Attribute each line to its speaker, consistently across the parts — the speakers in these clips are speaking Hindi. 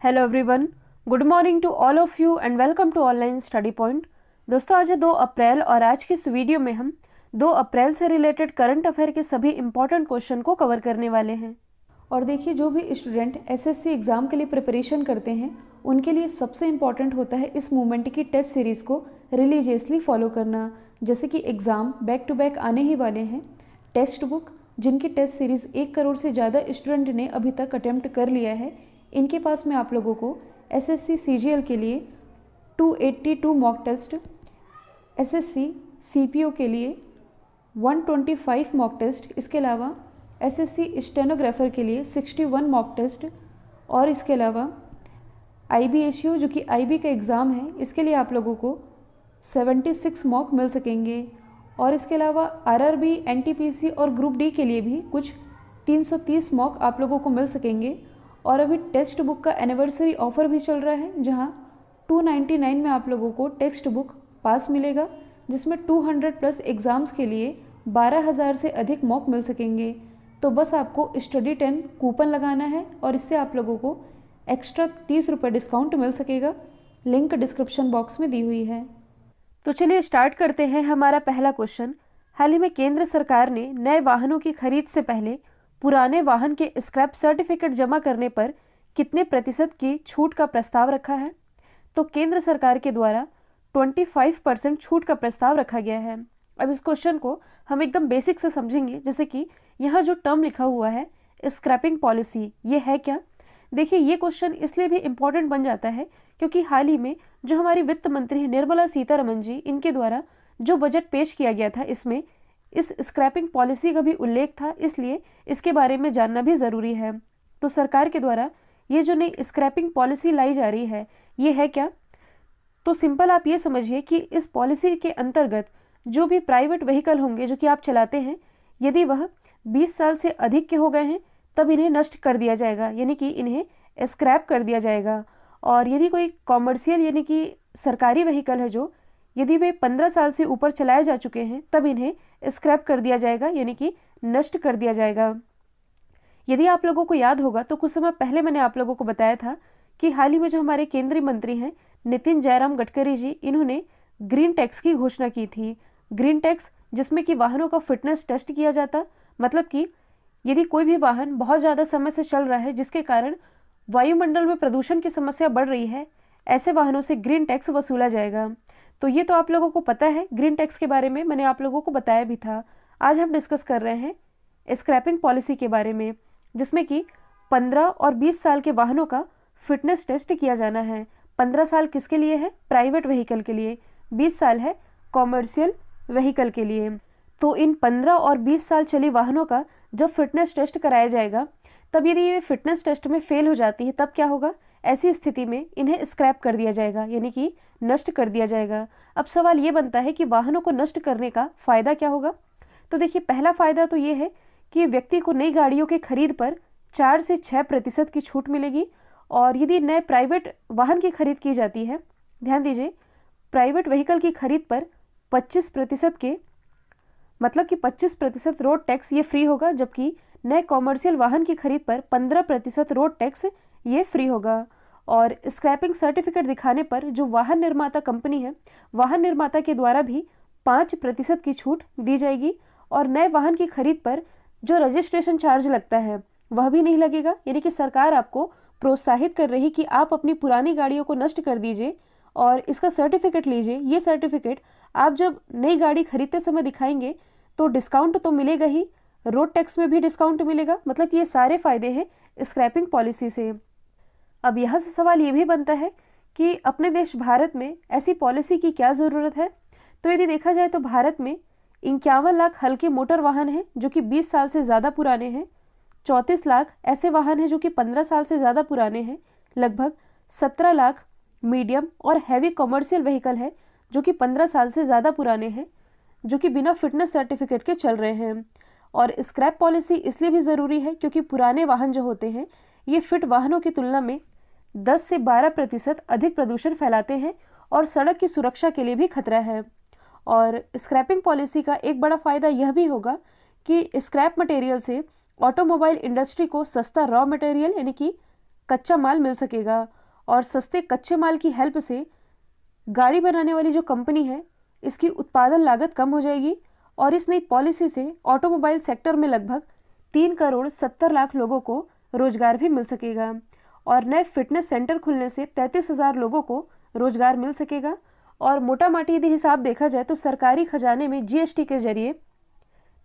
Speaker 1: Hello everyone, good morning to all of you and welcome to online study point. दोस्तों, आज है 2 अप्रैल और आज की इस वीडियो में हम 2 अप्रैल से रिलेटेड करंट अफेयर के सभी इंपॉर्टेंट क्वेश्चन को कवर करने वाले हैं। और देखिए, जो भी स्टूडेंट एसएससी एग्ज़ाम के लिए प्रिपरेशन करते हैं उनके लिए सबसे इम्पॉर्टेंट होता है इस मूवमेंट की टेस्ट सीरीज़ को रिलीजियसली फॉलो करना। जैसे कि एग्ज़ाम बैक टू बैक आने ही वाले हैं, टेक्स्ट बुक जिनकी टेस्ट सीरीज़ 1 करोड़ से ज़्यादा स्टूडेंट ने अभी तक अटेम्प्ट कर लिया है, इनके पास में आप लोगों को एसएससी सीजीएल के लिए 282 मॉक टेस्ट, एसएससी सीपीओ के लिए 125 मॉक टेस्ट, इसके अलावा एसएससी स्टेनोग्राफर के लिए 61 मॉक टेस्ट, और इसके अलावा आईबीएसयू जो कि आईबी का एग्ज़ाम है, इसके लिए आप लोगों को 76 मॉक मिल सकेंगे। और इसके अलावा आरआरबी, एनटीपीसी और ग्रुप डी के लिए भी कुछ 330 मॉक आप लोगों को मिल सकेंगे। और अभी टेक्स्ट बुक का एनिवर्सरी ऑफ़र भी चल रहा है, जहां 299 में आप लोगों को टेक्स्ट बुक पास मिलेगा, जिसमें 200 प्लस एग्ज़ाम्स के लिए 12,000 से अधिक मॉक मिल सकेंगे। तो बस आपको स्टडी 10 कूपन लगाना है और इससे आप लोगों को एक्स्ट्रा 30 रुपये डिस्काउंट मिल सकेगा। लिंक डिस्क्रिप्शन बॉक्स में दी हुई है। तो चलिए स्टार्ट करते हैं हमारा पहला क्वेश्चन। हाल ही में केंद्र सरकार ने नए वाहनों की खरीद से पहले पुराने वाहन के स्क्रैप सर्टिफिकेट जमा करने पर कितने प्रतिशत की छूट का प्रस्ताव रखा है? तो केंद्र सरकार के द्वारा 25% छूट का प्रस्ताव रखा गया है। अब इस क्वेश्चन को हम एकदम बेसिक से समझेंगे। जैसे कि यहाँ जो टर्म लिखा हुआ है स्क्रैपिंग पॉलिसी, ये है क्या? देखिए, ये क्वेश्चन इसलिए भी इम्पोर्टेंट बन जाता है क्योंकि हाल ही में जो हमारी वित्त मंत्री निर्मला सीतारमण जी, इनके द्वारा जो बजट पेश किया गया था, इसमें इस स्क्रैपिंग पॉलिसी का भी उल्लेख था, इसलिए इसके बारे में जानना भी ज़रूरी है। तो सरकार के द्वारा ये जो नई स्क्रैपिंग पॉलिसी लाई जा रही है, ये है क्या? तो सिंपल आप ये समझिए कि इस पॉलिसी के अंतर्गत जो भी प्राइवेट व्हीकल होंगे जो कि आप चलाते हैं, यदि वह 20 साल से अधिक के हो गए हैं तब इन्हें नष्ट कर दिया जाएगा, यानी कि इन्हें स्क्रैप कर दिया जाएगा। और यदि कोई कॉमर्शियल यानी कि सरकारी व्हीकल है जो, यदि वे 15 साल से ऊपर चलाए जा चुके हैं तब इन्हें स्क्रैप कर दिया जाएगा, यानी कि नष्ट कर दिया जाएगा। यदि आप लोगों को याद होगा तो कुछ समय पहले मैंने आप लोगों को बताया था कि हाल ही में जो हमारे केंद्रीय मंत्री हैं नितिन जयराम गडकरी जी, इन्होंने ग्रीन टैक्स की घोषणा की थी। ग्रीन टैक्स जिसमें कि वाहनों का फिटनेस टेस्ट किया जाता, मतलब कि यदि कोई भी वाहन बहुत ज़्यादा समय से चल रहा है जिसके कारण वायुमंडल में प्रदूषण की समस्या बढ़ रही है, ऐसे वाहनों से ग्रीन टैक्स वसूला जाएगा। तो ये तो आप लोगों को पता है, ग्रीन टैक्स के बारे में मैंने आप लोगों को बताया भी था। आज हम डिस्कस कर रहे हैं स्क्रैपिंग पॉलिसी के बारे में, जिसमें कि 15 और 20 साल के वाहनों का फिटनेस टेस्ट किया जाना है। 15 साल किसके लिए है? प्राइवेट व्हीकल के लिए। 20 साल है कॉमर्शियल व्हीकल के लिए। तो इन 15 और 20 साल चले वाहनों का जब फिटनेस टेस्ट कराया जाएगा, तब यदि ये फिटनेस टेस्ट में फेल हो जाती है तब क्या होगा? ऐसी स्थिति में इन्हें स्क्रैप कर दिया जाएगा, यानी कि नष्ट कर दिया जाएगा। अब सवाल ये बनता है कि वाहनों को नष्ट करने का फ़ायदा क्या होगा? तो देखिए, पहला फ़ायदा तो ये है कि व्यक्ति को नई गाड़ियों के खरीद पर 4 से 6% की छूट मिलेगी। और यदि नए प्राइवेट वाहन की खरीद की जाती है, ध्यान दीजिए, प्राइवेट व्हीकल की खरीद पर 25% के, मतलब कि 25% रोड टैक्स ये फ्री होगा, जबकि नए कॉमर्शियल वाहन की खरीद पर 15% रोड टैक्स ये फ्री होगा। और स्क्रैपिंग सर्टिफिकेट दिखाने पर जो वाहन निर्माता कंपनी है, वाहन निर्माता के द्वारा भी 5% की छूट दी जाएगी। और नए वाहन की खरीद पर जो रजिस्ट्रेशन चार्ज लगता है वह भी नहीं लगेगा, यानी कि सरकार आपको प्रोत्साहित कर रही कि आप अपनी पुरानी गाड़ियों को नष्ट कर दीजिए और इसका सर्टिफिकेट लीजिए। ये सर्टिफिकेट आप जब नई गाड़ी खरीदते समय दिखाएंगे तो डिस्काउंट तो मिलेगा ही, रोड टैक्स में भी डिस्काउंट मिलेगा। मतलब कि ये सारे फायदे हैं स्क्रैपिंग पॉलिसी से। अब यहाँ से सवाल ये भी बनता है कि अपने देश भारत में ऐसी पॉलिसी की क्या ज़रूरत है? तो यदि देखा जाए तो भारत में 51 लाख हल्के मोटर वाहन हैं जो कि 20 साल से ज़्यादा पुराने हैं, 34 लाख ऐसे वाहन हैं जो कि 15 साल से ज़्यादा पुराने हैं, लगभग 17 लाख मीडियम और हैवी कॉमर्शियल व्हीकल है जो कि 15 साल से ज़्यादा पुराने हैं, जो कि बिना फिटनेस सर्टिफिकेट के चल रहे हैं। और स्क्रैप पॉलिसी इसलिए भी ज़रूरी है क्योंकि पुराने वाहन जो होते हैं ये फिट वाहनों की तुलना में 10 से 12% अधिक प्रदूषण फैलाते हैं और सड़क की सुरक्षा के लिए भी खतरा है। और स्क्रैपिंग पॉलिसी का एक बड़ा फ़ायदा यह भी होगा कि स्क्रैप मटेरियल से ऑटोमोबाइल इंडस्ट्री को सस्ता रॉ मटेरियल यानी कि कच्चा माल मिल सकेगा। और सस्ते कच्चे माल की हेल्प से गाड़ी बनाने वाली जो कंपनी है इसकी उत्पादन लागत कम हो जाएगी और इस नई पॉलिसी से ऑटोमोबाइल सेक्टर में लगभग 3,70,00,000 लोगों को रोजगार भी मिल सकेगा और नए फिटनेस सेंटर खुलने से 33,000 लोगों को रोजगार मिल सकेगा। और मोटा माटी यदि हिसाब देखा जाए तो सरकारी खजाने में जीएसटी के जरिए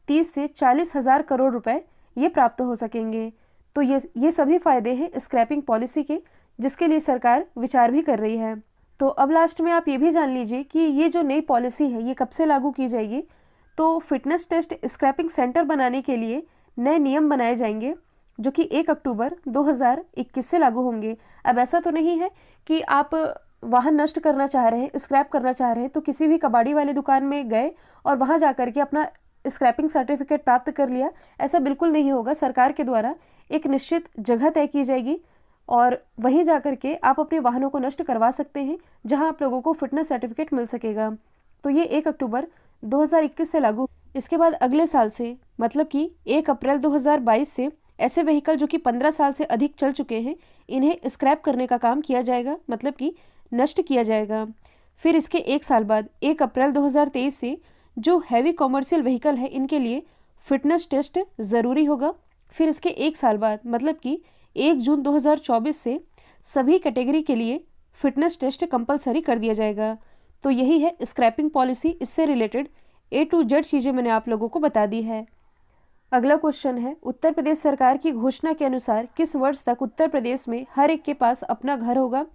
Speaker 1: 30 से 40,000 करोड़ रुपए ये प्राप्त हो सकेंगे। तो ये सभी फायदे हैं स्क्रैपिंग पॉलिसी के, जिसके लिए सरकार विचार भी कर रही है। तो अब लास्ट में आप ये भी जान लीजिए कि ये जो नई पॉलिसी है ये कब से लागू की जाएगी। तो फिटनेस टेस्ट स्क्रैपिंग सेंटर बनाने के लिए नए नियम बनाए जाएंगे जो कि 1 अक्टूबर 2021 से लागू होंगे। अब ऐसा तो नहीं है कि आप वाहन नष्ट करना चाह रहे हैं, स्क्रैप करना चाह रहे हैं तो किसी भी कबाड़ी वाले दुकान में गए और वहां जाकर के अपना स्क्रैपिंग सर्टिफिकेट प्राप्त कर लिया, ऐसा बिल्कुल नहीं होगा। सरकार के द्वारा एक निश्चित जगह तय की जाएगी और वहीं जाकर के आप अपने वाहनों को नष्ट करवा सकते हैं जहां आप लोगों को फिटनेस सर्टिफिकेट मिल सकेगा। तो ये 1 अक्टूबर 2021 से लागू। इसके बाद अगले साल से मतलब कि 1 अप्रैल 2022 से ऐसे व्हीकल जो कि 15 साल से अधिक चल चुके हैं इन्हें स्क्रैप करने का काम किया जाएगा, मतलब कि नष्ट किया जाएगा। फिर इसके 1 साल बाद 1 अप्रैल 2023 से जो हैवी कॉमर्शियल व्हीकल है इनके लिए फिटनेस टेस्ट ज़रूरी होगा। फिर इसके 1 साल बाद मतलब कि 1 जून 2024 से सभी कैटेगरी के लिए फिटनेस टेस्ट कंपलसरी कर दिया जाएगा। तो यही है स्क्रैपिंग पॉलिसी। इससे रिलेटेड A to Z चीज़ें मैंने आप लोगों को बता दी है। अगला क्वेश्चन है, उत्तर प्रदेश सरकार की घोषणा के अनुसार किस वर्ष तक उत्तर प्रदेश में हर एक के पास अपना घर होगा।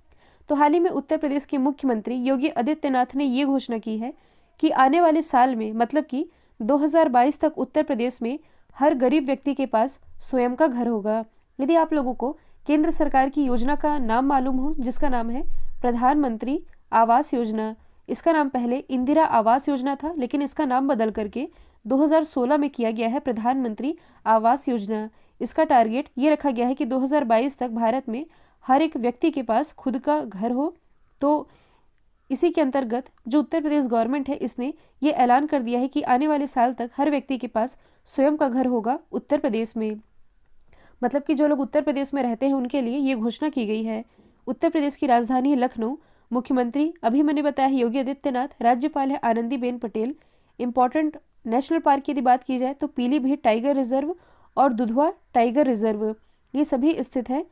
Speaker 1: तो हाल ही में उत्तर प्रदेश के मुख्यमंत्री योगी आदित्यनाथ ने ये घोषणा की है कि आने वाले साल में मतलब कि 2022 तक उत्तर प्रदेश में हर गरीब व्यक्ति के पास स्वयं का घर होगा। यदि आप लोगों को केंद्र सरकार की योजना का नाम मालूम हो जिसका नाम है प्रधानमंत्री आवास योजना, इसका नाम पहले इंदिरा आवास योजना था लेकिन इसका नाम बदल करके 2016 में किया गया है प्रधानमंत्री आवास योजना। इसका टारगेट ये रखा गया है कि 2022 तक भारत में हर एक व्यक्ति के पास खुद का घर हो। तो इसी के अंतर्गत जो उत्तर प्रदेश गवर्नमेंट है इसने ये ऐलान कर दिया है कि आने वाले साल तक हर व्यक्ति के पास स्वयं का घर होगा उत्तर प्रदेश में। मतलब कि जो लोग उत्तर प्रदेश में रहते हैं उनके लिए ये घोषणा की गई है। उत्तर प्रदेश की राजधानी है लखनऊ। मुख्यमंत्री अभी मैंने बताया है योगी आदित्यनाथ, राज्यपाल है Anandiben Patel. Important national park की यदि बात की जाए तो पीलीभीत टाइगर रिजर्व और दुधवा टाइगर रिजर्व ये सभी स्थित है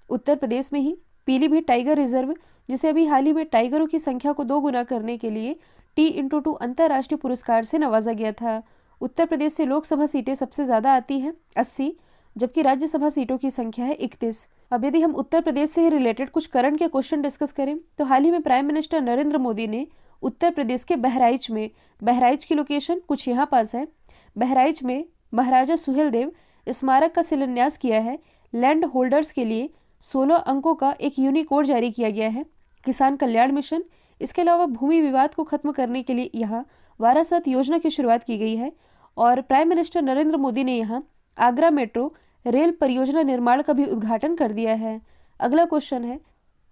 Speaker 1: उत्तर प्रदेश में ही। पीलीभीत टाइगर रिजर्व जिसे अभी हाल ही में टाइगरों की संख्या को 2 गुना करने के लिए T/2 अंतर्राष्ट्रीय पुरस्कार से नवाजा गया था। उत्तर प्रदेश से लोकसभा सीटें सबसे ज़्यादा आती हैं 80, जबकि राज्यसभा सीटों की संख्या है 31। अब यदि हम उत्तर प्रदेश से ही रिलेटेड कुछ करंट के क्वेश्चन डिस्कस करें तो हाल ही में प्राइम मिनिस्टर नरेंद्र मोदी ने उत्तर प्रदेश के बहराइच में, बहराइच की लोकेशन कुछ यहाँ पास है, बहराइच में महाराजा सुहेलदेव स्मारक का शिलान्यास किया है। लैंड होल्डर्स के लिए 16 अंकों का एक यूनिकोड जारी किया गया है। किसान कल्याण मिशन, इसके अलावा भूमि विवाद को खत्म करने के लिए यहाँ वारासत योजना की शुरुआत की गई है और प्राइम मिनिस्टर नरेंद्र मोदी ने यहाँ आगरा मेट्रो रेल परियोजना निर्माण का भी उद्घाटन कर दिया है। अगला क्वेश्चन है,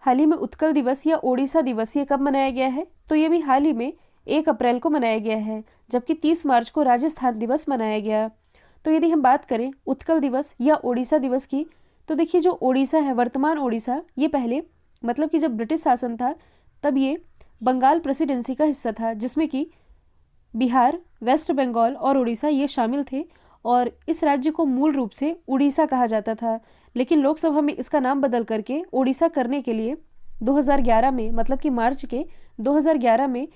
Speaker 1: हाल ही में उत्कल दिवस या ओडिशा दिवस ये कब मनाया गया है। तो ये भी हाल ही में 1 अप्रैल को मनाया गया है, जबकि 30 मार्च को राजस्थान दिवस मनाया गया। तो यदि हम बात करें उत्कल दिवस या ओडिशा दिवस की तो देखिए जो ओडिशा है, वर्तमान ओडिशा, ये पहले मतलब कि जब ब्रिटिश शासन था तब ये बंगाल प्रेसिडेंसी का हिस्सा था जिसमें कि बिहार, वेस्ट बंगाल और उड़ीसा ये शामिल थे और इस राज्य को मूल रूप से उड़ीसा कहा जाता था। लेकिन लोकसभा में इसका नाम बदल करके ओडिशा करने के लिए 2011 में मतलब कि मार्च के 2011 में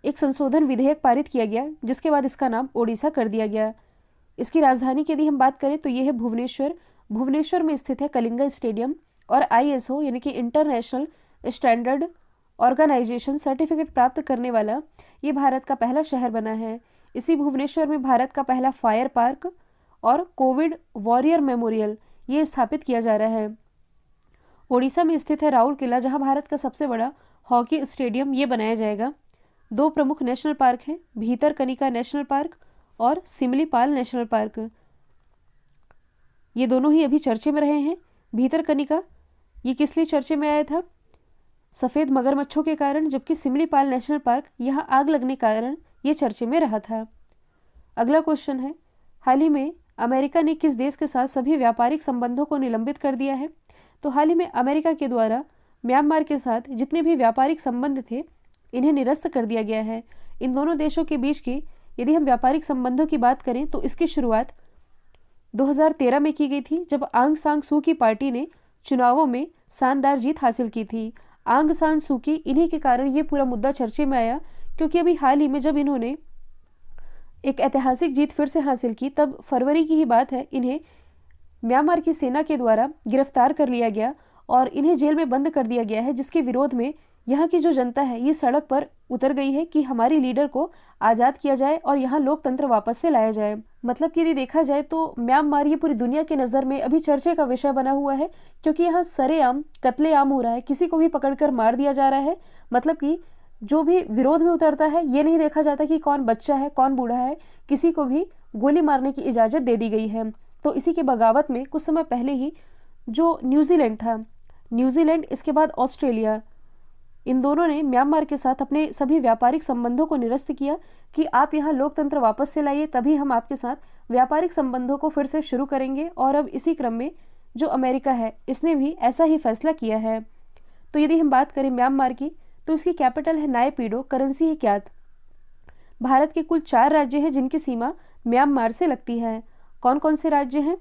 Speaker 1: एक संशोधन विधेयक पारित किया गया जिसके बाद इसका नाम ओडिशा कर दिया गया। इसकी राजधानी की यदि हम बात करें तो ये है भुवनेश्वर। भुवनेश्वर में स्थित है कलिंगा स्टेडियम और ISO यानी कि इंटरनेशनल स्टैंडर्ड ऑर्गेनाइजेशन सर्टिफिकेट प्राप्त करने वाला ये भारत का पहला शहर बना है। इसी भुवनेश्वर में भारत का पहला फायर पार्क और कोविड वॉरियर मेमोरियल ये स्थापित किया जा रहा है। ओडिशा में स्थित है राउर किला जहां भारत का सबसे बड़ा हॉकी स्टेडियम ये बनाया जाएगा। 2 प्रमुख नेशनल पार्क हैं, भीतरकनिका नेशनल पार्क और सिमलीपाल नेशनल पार्क। ये दोनों ही अभी चर्चे में रहे हैं। भीतरकनिका ये किस लिए चर्चे में आया था? सफ़ेद मगरमच्छों के कारण, जबकि सिमलीपाल नेशनल पार्क यहाँ आग लगने के कारण ये चर्चे में रहा था। अगला क्वेश्चन है, हाल ही में अमेरिका ने किस देश के साथ सभी व्यापारिक संबंधों को निलंबित कर दिया है? तो हाल ही में अमेरिका के द्वारा म्यांमार के साथ जितने भी व्यापारिक संबंध थे इन्हें निरस्त कर दिया गया है। इन दोनों देशों के बीच की यदि हम व्यापारिक संबंधों की बात करें तो इसकी शुरुआत 2013 में की गई थी, जब आंग सान सू की पार्टी ने चुनावों में शानदार जीत हासिल की थी। आंग सान सू की इन्हीं के कारण ये पूरा मुद्दा चर्चे में आया, क्योंकि अभी हाल ही में जब इन्होंने एक ऐतिहासिक जीत फिर से हासिल की, तब फरवरी की ही बात है, इन्हें म्यांमार की सेना के द्वारा गिरफ्तार कर लिया गया और इन्हें जेल में बंद कर दिया गया है, जिसके विरोध में यहाँ की जो जनता है ये सड़क पर उतर गई है कि हमारी लीडर को आज़ाद किया जाए और यहाँ लोकतंत्र वापस से लाया जाए। मतलब कि यदि देखा जाए तो म्यांमार ये पूरी दुनिया की नज़र में अभी चर्चे का विषय बना हुआ है, क्योंकि यहाँ सरेआम कत्लेआम हो रहा है, किसी को भी पकड़कर मार दिया जा रहा है। मतलब कि जो भी विरोध में उतरता है ये नहीं देखा जाता कि कौन बच्चा है कौन बूढ़ा है, किसी को भी गोली मारने की इजाज़त दे दी गई है। तो इसी के बगावत में कुछ समय पहले ही जो न्यूजीलैंड था, न्यूजीलैंड इसके बाद ऑस्ट्रेलिया, इन दोनों ने म्यांमार के साथ अपने सभी व्यापारिक संबंधों को निरस्त किया कि आप यहाँ लोकतंत्र वापस से लाइए, तभी हम आपके साथ व्यापारिक संबंधों को फिर से शुरू करेंगे। और अब इसी क्रम में जो अमेरिका है इसने भी ऐसा ही फैसला किया है। तो यदि हम बात करें म्यांमार की तो इसकी कैपिटल है नायपीडो, करेंसी है क्यात। भारत के कुल 4 राज्य हैं जिनकी सीमा म्यांमार से लगती है। कौन कौन से राज्य हैं?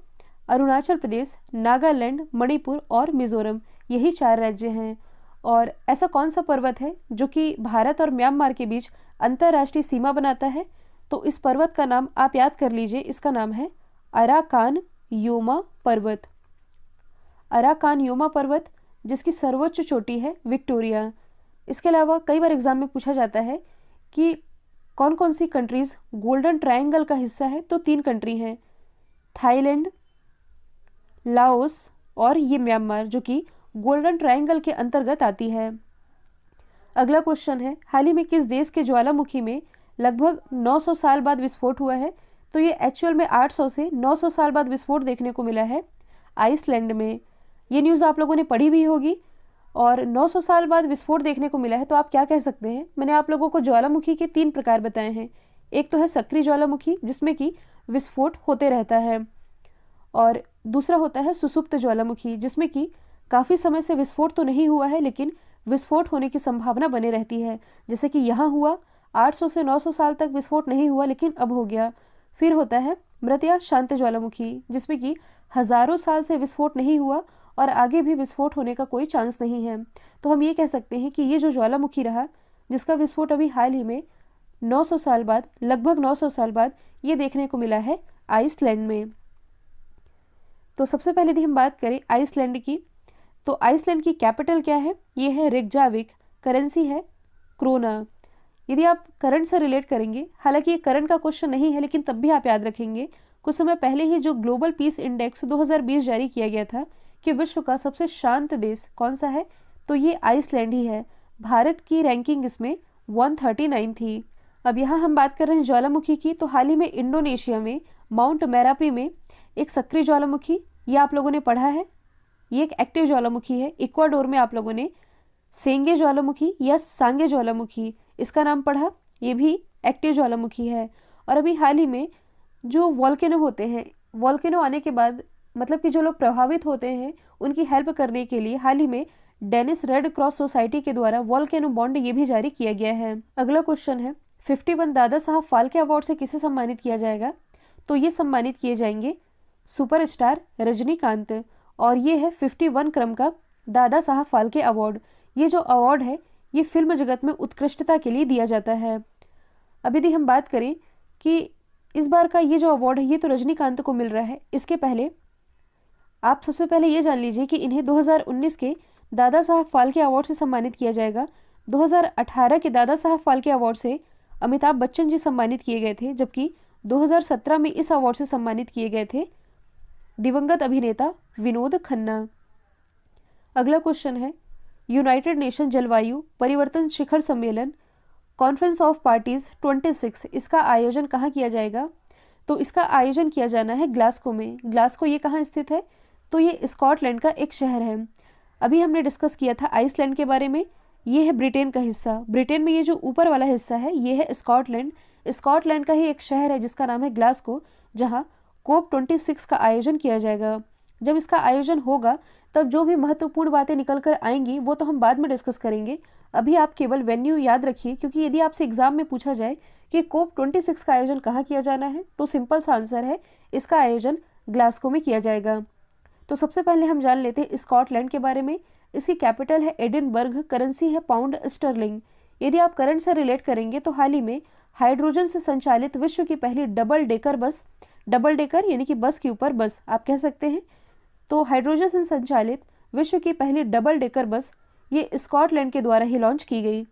Speaker 1: अरुणाचल प्रदेश, नागालैंड, मणिपुर और मिजोरम, यही 4 राज्य हैं। और ऐसा कौन सा पर्वत है जो कि भारत और म्यांमार के बीच अंतर्राष्ट्रीय सीमा बनाता है? तो इस पर्वत का नाम आप याद कर लीजिए, इसका नाम है अराकान योमा पर्वत। अराकान योमा पर्वत, जिसकी सर्वोच्च चोटी है विक्टोरिया। इसके अलावा कई बार एग्जाम में पूछा जाता है कि कौन कौन सी कंट्रीज गोल्डन ट्रायंगल का हिस्सा है? तो 3 कंट्री हैं, थाईलैंड, लाओस और ये म्यांमार, जो कि गोल्डन ट्रायंगल के अंतर्गत आती है। अगला क्वेश्चन है, हाल ही में किस देश के ज्वालामुखी में लगभग 900 साल बाद विस्फोट हुआ है? तो ये एक्चुअल में 800 से 900 साल बाद विस्फोट देखने को मिला है आइसलैंड में। ये न्यूज़ आप लोगों ने पढ़ी भी होगी। और 900 साल बाद विस्फोट देखने को मिला है तो आप क्या कह सकते हैं? मैंने आप लोगों को ज्वालामुखी के 3 प्रकार बताए हैं। एक तो है सक्रिय ज्वालामुखी, जिसमें कि विस्फोट होते रहता है, और दूसरा होता है सुसुप्त ज्वालामुखी, जिसमें कि काफ़ी समय से विस्फोट तो नहीं हुआ है लेकिन विस्फोट होने की संभावना बने रहती है। जैसे कि यहाँ हुआ, 800 से 900 साल तक विस्फोट नहीं हुआ लेकिन अब हो गया। फिर होता है मृत या शांत ज्वालामुखी, जिसमें कि हज़ारों साल से विस्फोट नहीं हुआ और आगे भी विस्फोट होने का कोई चांस नहीं है। तो हम ये कह सकते हैं कि ये जो ज्वालामुखी रहा, जिसका विस्फोट अभी हाल ही में 900 साल बाद, लगभग 900 साल बाद ये देखने को मिला है आइसलैंड में। तो सबसे पहले यदि हम बात करें आइसलैंड की, तो आइसलैंड की कैपिटल क्या है? ये है रेकजाविक, करेंसी है क्रोना। यदि आप करंट से रिलेट करेंगे, हालांकि ये करंट का क्वेश्चन नहीं है लेकिन तब भी आप याद रखेंगे, कुछ समय पहले ही जो ग्लोबल पीस इंडेक्स 2020 जारी किया गया था कि विश्व का सबसे शांत देश कौन सा है, तो ये आइसलैंड ही है। भारत की रैंकिंग इसमें 139 थी। अब यहाँ हम बात कर रहे हैं ज्वालामुखी की, तो हाल ही में इंडोनेशिया में माउंट मेरापी में एक सक्रिय ज्वालामुखी, ये आप लोगों ने पढ़ा है, ये एक एक्टिव ज्वालामुखी है। इक्वाडोर में आप लोगों ने सेंगे ज्वालामुखी या सांगे ज्वालामुखी, इसका नाम पढ़ा, ये भी एक्टिव ज्वालामुखी है। और अभी हाल ही में जो वॉल्केनो होते हैं, वॉल्केनो आने के बाद मतलब कि जो लोग प्रभावित होते हैं उनकी हेल्प करने के लिए हाल ही में डेनिस रेड क्रॉस सोसाइटी के द्वारा वॉल्केनो बॉन्ड ये भी जारी किया गया है। अगला क्वेश्चन है, 51 दादा साहब फाल्के अवार्ड से किसे सम्मानित किया जाएगा? तो ये सम्मानित किए जाएंगे सुपरस्टार रजनीकांत, और ये है 51 क्रम का दादा साहब फाल्के अवार्ड। ये जो अवार्ड है ये फिल्म जगत में उत्कृष्टता के लिए दिया जाता है। अब यदि हम बात करें कि इस बार का ये जो अवार्ड है ये तो रजनीकांत को मिल रहा है, इसके पहले आप सबसे पहले ये जान लीजिए कि इन्हें 2019 के दादा साहब फाल्के अवार्ड से सम्मानित किया जाएगा। 2018 के दादा साहब फाल्के अवार्ड से अमिताभ बच्चन जी सम्मानित किए गए थे, जबकि 2017 में इस अवार्ड से सम्मानित किए गए थे दिवंगत अभिनेता विनोद खन्ना। अगला क्वेश्चन है, यूनाइटेड नेशन जलवायु परिवर्तन शिखर सम्मेलन कॉन्फ्रेंस ऑफ पार्टीज 26, इसका आयोजन कहाँ किया जाएगा? तो इसका आयोजन किया जाना है ग्लासगो में। ग्लासगो ये कहाँ स्थित है? तो ये स्कॉटलैंड का एक शहर है। अभी हमने डिस्कस किया था आइसलैंड के बारे में, ये है ब्रिटेन का हिस्सा। ब्रिटेन में ये जो ऊपर वाला हिस्सा है ये है स्कॉटलैंड। स्कॉटलैंड का ही एक शहर है जिसका नाम है ग्लासगो, जहाँ COP26 का आयोजन किया जाएगा। जब इसका आयोजन होगा तब जो भी महत्वपूर्ण बातें निकल कर आएंगी वो तो हम बाद में डिस्कस करेंगे। अभी आप केवल वेन्यू याद रखिए, क्योंकि यदि आपसे एग्जाम में पूछा जाए कि कोप 26 का आयोजन कहाँ किया जाना है, तो सिंपल सा आंसर है इसका आयोजन ग्लासगो में किया जाएगा। तो सबसे पहले हम जान लेते हैं स्कॉटलैंड के बारे में। इसकी कैपिटल है एडिनबर्ग, करेंसी है पाउंड स्टर्लिंग। यदि आप करंट से रिलेट करेंगे तो हाल ही में हाइड्रोजन से संचालित विश्व की पहली double decker bus, double decker यानी कि बस के ऊपर बस आप कह सकते हैं, तो हाइड्रोजन से संचालित विश्व की पहली डबल डेकर बस ये स्कॉटलैंड के द्वारा ही लॉन्च की गई।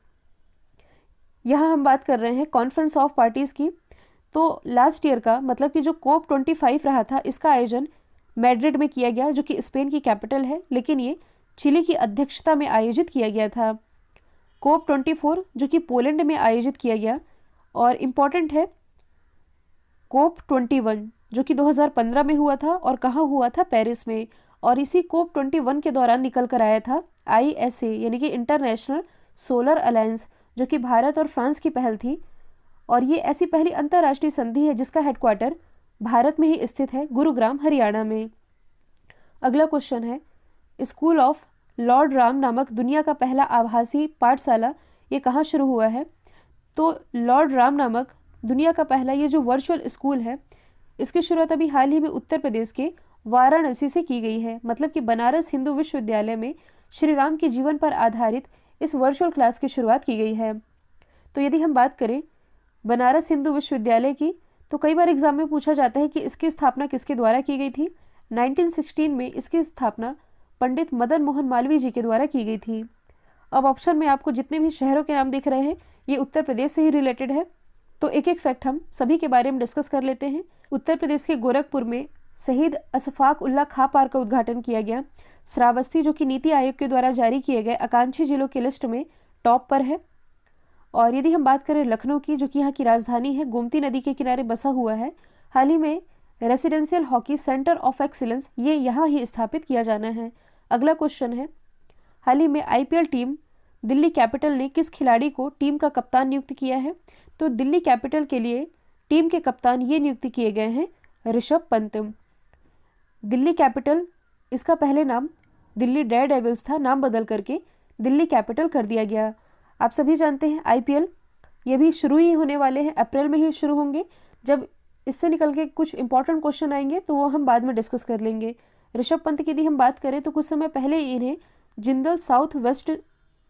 Speaker 1: यहाँ हम बात कर रहे हैं कॉन्फ्रेंस ऑफ पार्टीज़ की। तो लास्ट ईयर का मतलब कि जो कोप 25 रहा था, इसका आयोजन मैड्रिड में किया गया, जो कि स्पेन की कैपिटल है, लेकिन ये चिली की अध्यक्षता में आयोजित किया गया था। कोप 24 जो कि पोलैंड में आयोजित किया गया, और इम्पॉर्टेंट है कोप 21 जो कि 2015 में हुआ था, और कहाँ हुआ था, पेरिस में। और इसी कोप 21 के दौरान निकल कर आया था ISA यानी कि इंटरनेशनल सोलर अलायंस, जो कि भारत और फ्रांस की पहल थी। और ये ऐसी पहली अंतर्राष्ट्रीय संधि है जिसका हेडक्वार्टर भारत में ही स्थित है, गुरुग्राम हरियाणा में। अगला क्वेश्चन है, स्कूल ऑफ लॉर्ड राम नामक दुनिया का पहला आभासी पाठशाला ये कहाँ शुरू हुआ है? तो लॉर्ड राम नामक दुनिया का पहला ये जो वर्चुअल स्कूल है, इसकी शुरुआत अभी हाल ही में उत्तर प्रदेश के वाराणसी से की गई है। मतलब कि बनारस हिंदू विश्वविद्यालय में श्री राम के जीवन पर आधारित इस वर्चुअल क्लास की शुरुआत की गई है। तो यदि हम बात करें बनारस हिंदू विश्वविद्यालय की, तो कई बार एग्जाम में पूछा जाता है कि इसकी स्थापना किसके द्वारा की गई थी। 1916 में इसकी स्थापना पंडित मदन मोहन मालवीय जी के द्वारा की गई थी। अब ऑप्शन में आपको जितने भी शहरों के नाम दिख रहे हैं ये उत्तर प्रदेश से ही रिलेटेड है, तो एक एक फैक्ट हम सभी के बारे में डिस्कस कर लेते हैं। उत्तर प्रदेश के गोरखपुर में शहीद अशफाक उल्लाह खां पार्क का उद्घाटन किया गया। श्रावस्ती जो कि नीति आयोग के द्वारा जारी किए गए आकांक्षी जिलों की लिस्ट में टॉप पर है। और यदि हम बात करें लखनऊ की, जो कि यहाँ की राजधानी है, गोमती नदी के किनारे बसा हुआ है। हाल ही में residential hockey centre of excellence ये यहाँ ही स्थापित किया जाना है। अगला क्वेश्चन है, हाल ही में IPL टीम दिल्ली कैपिटल ने किस खिलाड़ी को टीम का कप्तान नियुक्त किया है? तो दिल्ली कैपिटल के लिए टीम के कप्तान ये नियुक्त किए गए हैं ऋषभ पंत। दिल्ली कैपिटल, इसका पहले नाम दिल्ली डेयर डेविल्स था, नाम बदल करके दिल्ली कैपिटल कर दिया गया। आप सभी जानते हैं IPL ये भी शुरू ही होने वाले हैं, अप्रैल में ही शुरू होंगे। जब इससे निकल के कुछ इंपॉर्टेंट क्वेश्चन आएंगे तो वो हम बाद में डिस्कस कर लेंगे। ऋषभ पंत की यदि हम बात करें तो कुछ समय पहले इन्हें जिंदल साउथ वेस्ट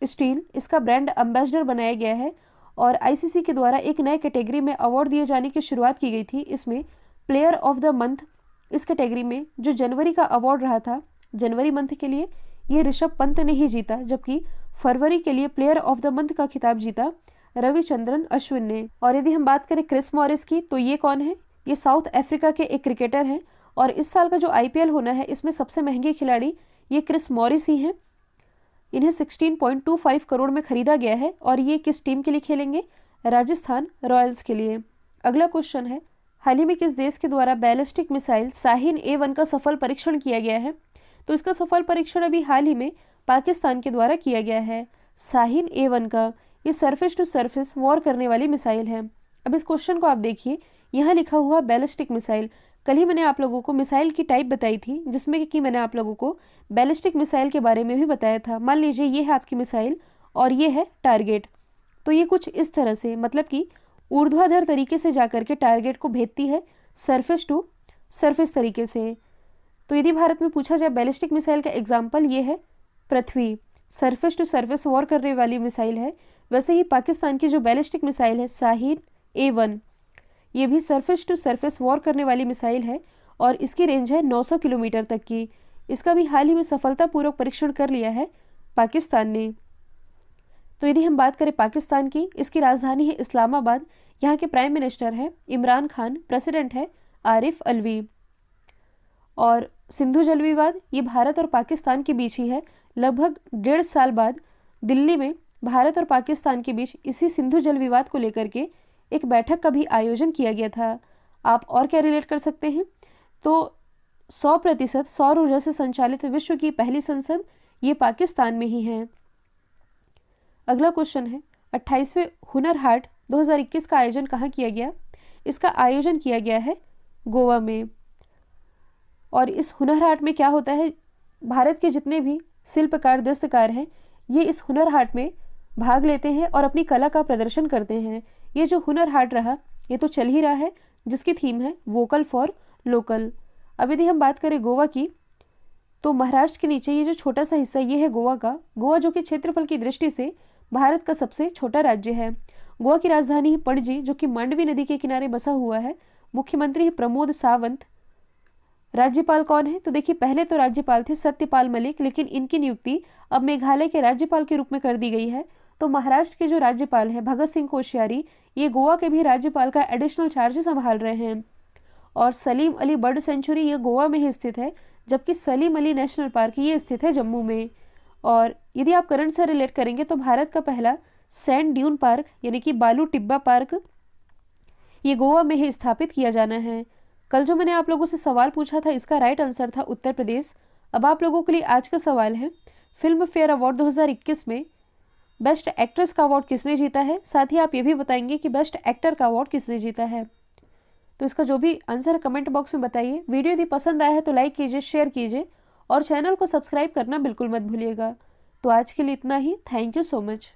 Speaker 1: स्टील इसका ब्रांड एम्बेसडर बनाया गया है, और ICC के द्वारा एक नए कैटेगरी में अवार्ड दिए जाने की शुरुआत की गई थी। इसमें प्लेयर ऑफ द मंथ इस कैटेगरी में जो जनवरी का अवार्ड रहा था, जनवरी मंथ के लिए ये ऋषभ पंत ने ही जीता, जबकि फरवरी के लिए प्लेयर ऑफ द मंथ का खिताब जीता रविचंद्रन अश्विन ने। और यदि हम बात करें क्रिस मॉरिस की, तो ये कौन है? ये साउथ अफ्रीका के एक क्रिकेटर हैं, और इस साल का जो IPL होना है इसमें सबसे महंगे खिलाड़ी ये क्रिस मॉरिस ही हैं। इन्हें 16.25 करोड़ में खरीदा गया है, और ये किस टीम के लिए खेलेंगे? राजस्थान रॉयल्स के लिए। अगला क्वेश्चन है, हाल ही में किस देश के द्वारा बैलिस्टिक मिसाइल शाहीन A1 का सफल परीक्षण किया गया है? तो इसका सफल परीक्षण अभी हाल ही में पाकिस्तान के द्वारा किया गया है। शाहीन A1 का ये सरफेस टू सरफेस वॉर करने वाली मिसाइल है। अब इस क्वेश्चन को आप देखिए, यहाँ लिखा हुआ बैलिस्टिक मिसाइल। कल ही मैंने आप लोगों को मिसाइल की टाइप बताई थी, जिसमें कि मैंने आप लोगों को बैलिस्टिक मिसाइल के बारे में भी बताया था। मान लीजिए ये है आपकी मिसाइल और ये है टारगेट, तो ये कुछ इस तरह से, मतलब कि ऊर्ध्वाधर तरीके से जाकर के टारगेट को भेजती है सरफेस टू सरफेस तरीके से। तो यदि भारत में पूछा जाए बैलिस्टिक मिसाइल का एग्जाम्पल, ये है पृथ्वी, सरफेस टू सरफेस वॉर करने वाली मिसाइल है। वैसे ही पाकिस्तान की जो बैलिस्टिक मिसाइल है शाहीन A1, ये भी सरफेस टू सरफेस वॉर करने वाली मिसाइल है, और इसकी रेंज है 900 किलोमीटर तक की। इसका भी हाल ही में सफलतापूर्वक परीक्षण कर लिया है पाकिस्तान ने। तो यदि हम बात करें पाकिस्तान की, इसकी राजधानी है इस्लामाबाद। यहाँ के प्राइम मिनिस्टर है इमरान खान, प्रेसिडेंट है आरिफ अलवी। और सिंधु जल विवाद ये भारत और पाकिस्तान के बीच ही है। लगभग 1.5 साल बाद दिल्ली में भारत और पाकिस्तान के बीच इसी सिंधु जल विवाद को लेकर के एक बैठक का भी आयोजन किया गया था। आप और क्या रिलेट कर सकते हैं? तो 100% सौर ऊर्जा से संचालित विश्व की पहली संसद ये पाकिस्तान में ही है। अगला क्वेश्चन है, 28वें हुनर हाट 2021 का आयोजन कहाँ किया गया? इसका आयोजन किया गया है गोवा में। और इस हुनर हाट में क्या होता है? भारत के जितने भी शिल्पकार दस्तकार हैं ये इस हुनर हाट में भाग लेते हैं और अपनी कला का प्रदर्शन करते हैं। ये जो हुनर हाट रहा ये तो चल ही रहा है, जिसकी थीम है वोकल फॉर लोकल। अब यदि हम बात करें गोवा की, तो महाराष्ट्र के नीचे ये जो छोटा सा हिस्सा ये है गोवा का। गोवा जो कि क्षेत्रफल की दृष्टि से भारत का सबसे छोटा राज्य है। गोवा की राजधानी है पणजी, जो कि मांडवी नदी के किनारे बसा हुआ है। मुख्यमंत्री है प्रमोद सावंत। राज्यपाल कौन है? तो देखिए, पहले तो राज्यपाल थे सत्यपाल मलिक, लेकिन इनकी नियुक्ति अब मेघालय के राज्यपाल के रूप में कर दी गई है। तो महाराष्ट्र के जो राज्यपाल हैं भगत सिंह कोश्यारी, ये गोवा के भी राज्यपाल का एडिशनल चार्ज संभाल रहे हैं। और सलीम अली बर्ड सेंचुरी ये गोवा में ही स्थित है, जबकि सलीम अली नेशनल पार्क ये स्थित है जम्मू में। और यदि आप करंट से रिलेट करेंगे तो भारत का पहला सैंड ड्यून पार्क यानी कि बालू टिब्बा पार्क ये गोवा में ही स्थापित किया जाना है। कल जो मैंने आप लोगों से सवाल पूछा था इसका राइट आंसर था उत्तर प्रदेश। अब आप लोगों के लिए आज का सवाल है, फिल्म फेयर अवार्ड 2021 में बेस्ट एक्ट्रेस का अवार्ड किसने जीता है? साथ ही आप ये भी बताएंगे कि बेस्ट एक्टर का अवार्ड किसने जीता है। तो इसका जो भी आंसर है कमेंट बॉक्स में बताइए। वीडियो यदि पसंद आया है तो लाइक कीजिए, शेयर कीजिए और चैनल को सब्सक्राइब करना बिल्कुल मत भूलिएगा। तो आज के लिए इतना ही। Thank you so much.